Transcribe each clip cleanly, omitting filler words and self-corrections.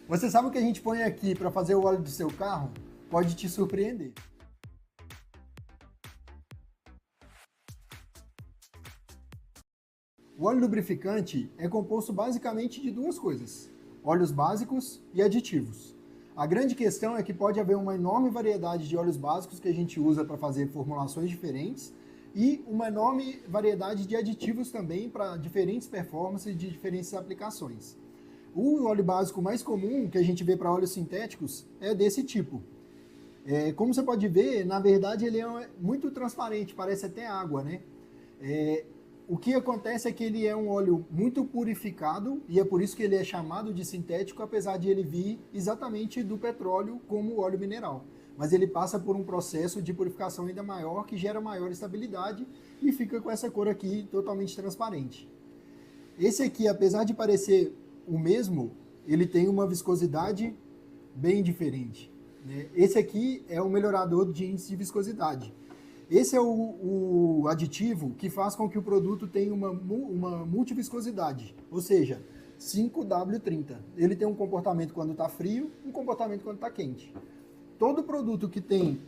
Você sabe o que a gente põe aqui para fazer o óleo do seu carro? Pode te surpreender. O óleo lubrificante é composto basicamente de duas coisas: óleos básicos e aditivos. A grande questão é que pode haver uma enorme variedade de óleos básicos que a gente usa para fazer formulações diferentes e uma enorme variedade de aditivos também para diferentes performances de diferentes aplicações. O óleo básico mais comum que a gente vê para óleos sintéticos é desse tipo. Como você pode ver, na verdade ele é muito transparente, parece até água, né? O que acontece é que ele é um óleo muito purificado e é por isso que ele é chamado de sintético, apesar de ele vir exatamente do petróleo como óleo mineral. Mas ele passa por um processo de purificação ainda maior que gera maior estabilidade e fica com essa cor aqui totalmente transparente. Esse aqui, apesar de parecer o mesmo, ele tem uma viscosidade bem diferente, né? Esse aqui é o melhorador de índice de viscosidade. Esse é o aditivo que faz com que o produto tenha uma multiviscosidade, ou seja, 5W30. Ele tem um comportamento quando está frio, um comportamento quando está quente. Todo produto que tem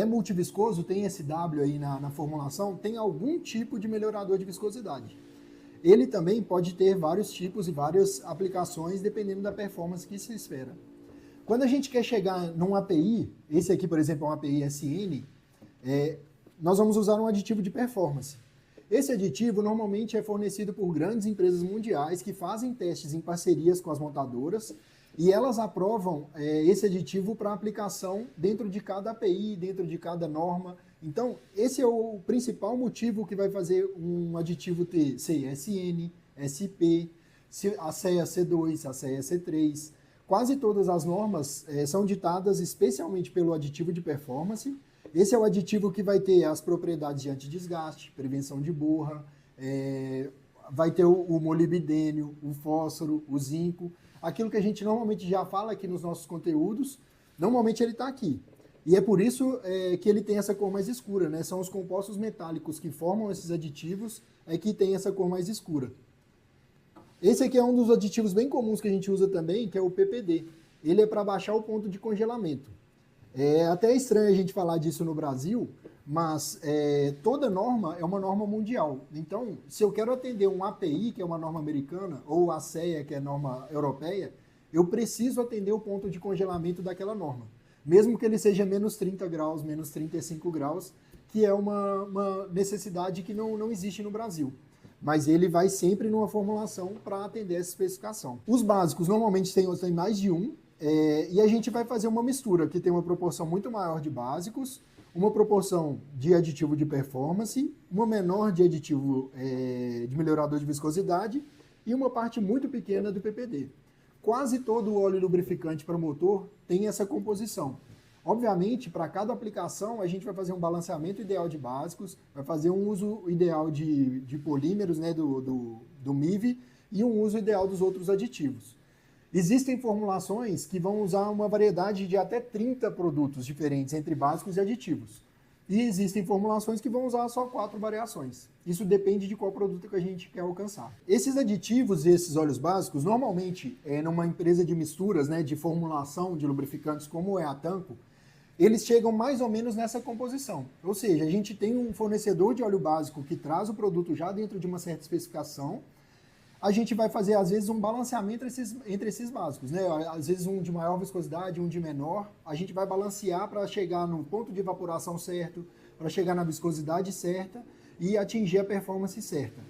multiviscoso, tem esse W aí na formulação, tem algum tipo de melhorador de viscosidade. Ele também pode ter vários tipos e várias aplicações, dependendo da performance que se espera. Quando a gente quer chegar num API, esse aqui, por exemplo, é um API SN, nós vamos usar um aditivo de performance. Esse aditivo normalmente é fornecido por grandes empresas mundiais que fazem testes em parcerias com as montadoras e elas aprovam esse aditivo para aplicação dentro de cada API, dentro de cada norma. Então, esse é o principal motivo que vai fazer um aditivo ter CSN, SP, a CEA C2, a CEA C3. Quase todas as normas são ditadas especialmente pelo aditivo de performance. Esse é o aditivo que vai ter as propriedades de antidesgaste, prevenção de borra, vai ter o molibdênio, o fósforo, o zinco, aquilo que a gente normalmente já fala aqui nos nossos conteúdos, normalmente ele está aqui. E é por isso que ele tem essa cor mais escura, né? São os compostos metálicos que formam esses aditivos que tem essa cor mais escura. Esse aqui é um dos aditivos bem comuns que a gente usa também, que é o PPD. Ele é para baixar o ponto de congelamento. É até estranho a gente falar disso no Brasil, mas toda norma é uma norma mundial. Então, se eu quero atender um API, que é uma norma americana, ou a CEA, que é a norma europeia, eu preciso atender o ponto de congelamento daquela norma. Mesmo que ele seja menos 30 graus, menos 35 graus, que é uma necessidade que não existe no Brasil. Mas ele vai sempre numa formulação para atender essa especificação. Os básicos normalmente tem mais de um, e a gente vai fazer uma mistura que tem uma proporção muito maior de básicos, uma proporção de aditivo de performance, uma menor de aditivo de melhorador de viscosidade e uma parte muito pequena do PPD. Quase todo o óleo lubrificante para motor tem essa composição. Obviamente, para cada aplicação, a gente vai fazer um balanceamento ideal de básicos, vai fazer um uso ideal de polímeros, né, do MIV, e um uso ideal dos outros aditivos. Existem formulações que vão usar uma variedade de até 30 produtos diferentes entre básicos e aditivos. E existem formulações que vão usar só 4 variações. Isso depende de qual produto que a gente quer alcançar. Esses aditivos e esses óleos básicos, normalmente, numa empresa de misturas, né, de formulação de lubrificantes como é a Tanco, eles chegam mais ou menos nessa composição. Ou seja, a gente tem um fornecedor de óleo básico que traz o produto já dentro de uma certa especificação. A gente vai fazer, às vezes, um balanceamento entre esses básicos, né? Às vezes um de maior viscosidade, um de menor. A gente vai balancear para chegar no ponto de evaporação certo, para chegar na viscosidade certa e atingir a performance certa.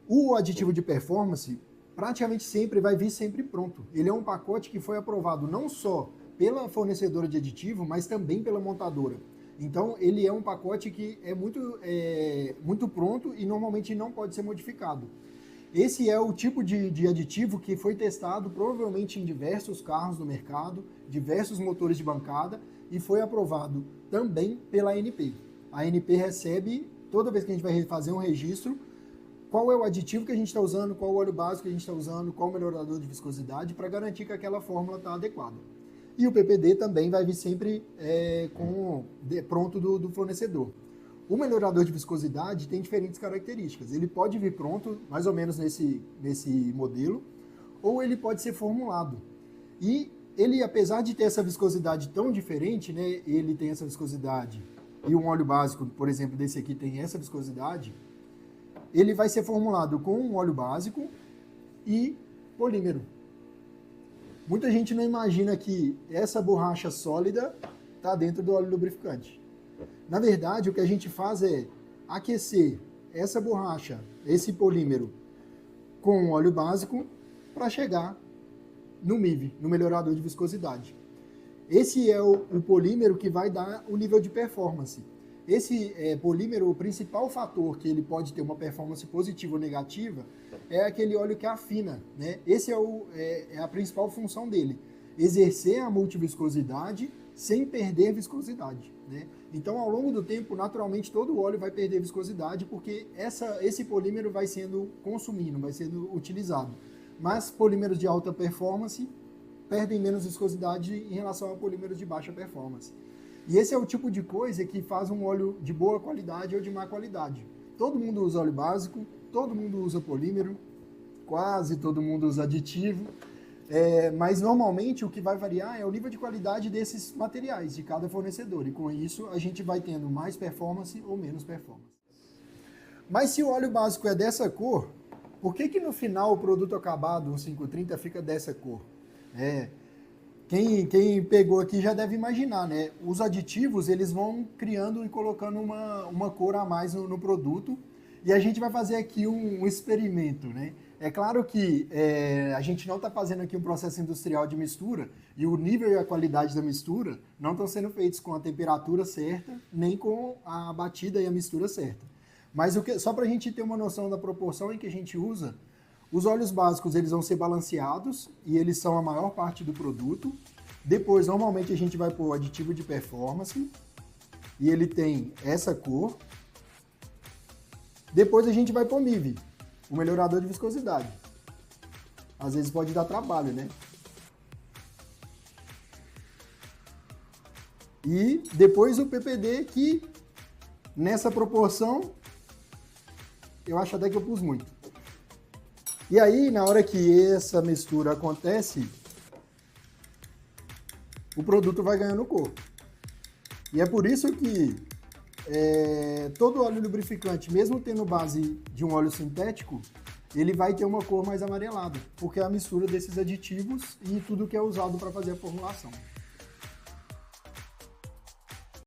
O aditivo de performance praticamente sempre vai vir sempre pronto. Ele é um pacote que foi aprovado não só pela fornecedora de aditivo, mas também pela montadora. Então, ele é um pacote que é muito pronto e normalmente não pode ser modificado. Esse é o tipo de aditivo que foi testado provavelmente em diversos carros do mercado, diversos motores de bancada e foi aprovado também pela ANP. A ANP recebe, toda vez que a gente vai fazer um registro, qual é o aditivo que a gente está usando, qual o óleo básico que a gente está usando, qual o melhorador de viscosidade para garantir que aquela fórmula está adequada. E o PPD também vai vir sempre pronto do fornecedor. O melhorador de viscosidade tem diferentes características. Ele pode vir pronto, mais ou menos nesse modelo, ou ele pode ser formulado. E ele, apesar de ter essa viscosidade tão diferente, né, ele tem essa viscosidade e um óleo básico, por exemplo, desse aqui tem essa viscosidade, ele vai ser formulado com um óleo básico e polímero. Muita gente não imagina que essa borracha sólida está dentro do óleo lubrificante. Na verdade, o que a gente faz é aquecer essa borracha, esse polímero, com um óleo básico para chegar no MIV, no melhorador de viscosidade. Esse é o polímero que vai dar o nível de performance. Esse polímero, o principal fator que ele pode ter uma performance positiva ou negativa é aquele óleo que afina, né? Esse é a principal função dele, exercer a multiviscosidade sem perder viscosidade, né? Então, ao longo do tempo, naturalmente, todo o óleo vai perder viscosidade porque esse polímero vai sendo consumido, vai sendo utilizado. Mas polímeros de alta performance perdem menos viscosidade em relação a polímeros de baixa performance. E esse é o tipo de coisa que faz um óleo de boa qualidade ou de má qualidade. Todo mundo usa óleo básico, todo mundo usa polímero, quase todo mundo usa aditivo, mas normalmente o que vai variar é o nível de qualidade desses materiais, de cada fornecedor. E com isso a gente vai tendo mais performance ou menos performance. Mas se o óleo básico é dessa cor, por que no final o produto acabado, o 530, fica dessa cor? Quem pegou aqui já deve imaginar, né? Os aditivos, eles vão criando e colocando uma cor a mais no produto. E a gente vai fazer aqui um experimento, né? É claro que a gente não está fazendo aqui um processo industrial de mistura e o nível e a qualidade da mistura não estão sendo feitos com a temperatura certa, nem com a batida e a mistura certa. Mas só para a gente ter uma noção da proporção em que a gente usa, os óleos básicos eles vão ser balanceados e eles são a maior parte do produto. Depois, normalmente, a gente vai pôr o aditivo de performance e ele tem essa cor. Depois a gente vai pôr MIV, o melhorador de viscosidade. Às vezes pode dar trabalho, né? E depois o PPD que, nessa proporção, eu acho até que eu pus muito. E aí, na hora que essa mistura acontece, o produto vai ganhando cor. E é por isso que todo óleo lubrificante, mesmo tendo base de um óleo sintético, ele vai ter uma cor mais amarelada, porque é a mistura desses aditivos e tudo que é usado para fazer a formulação.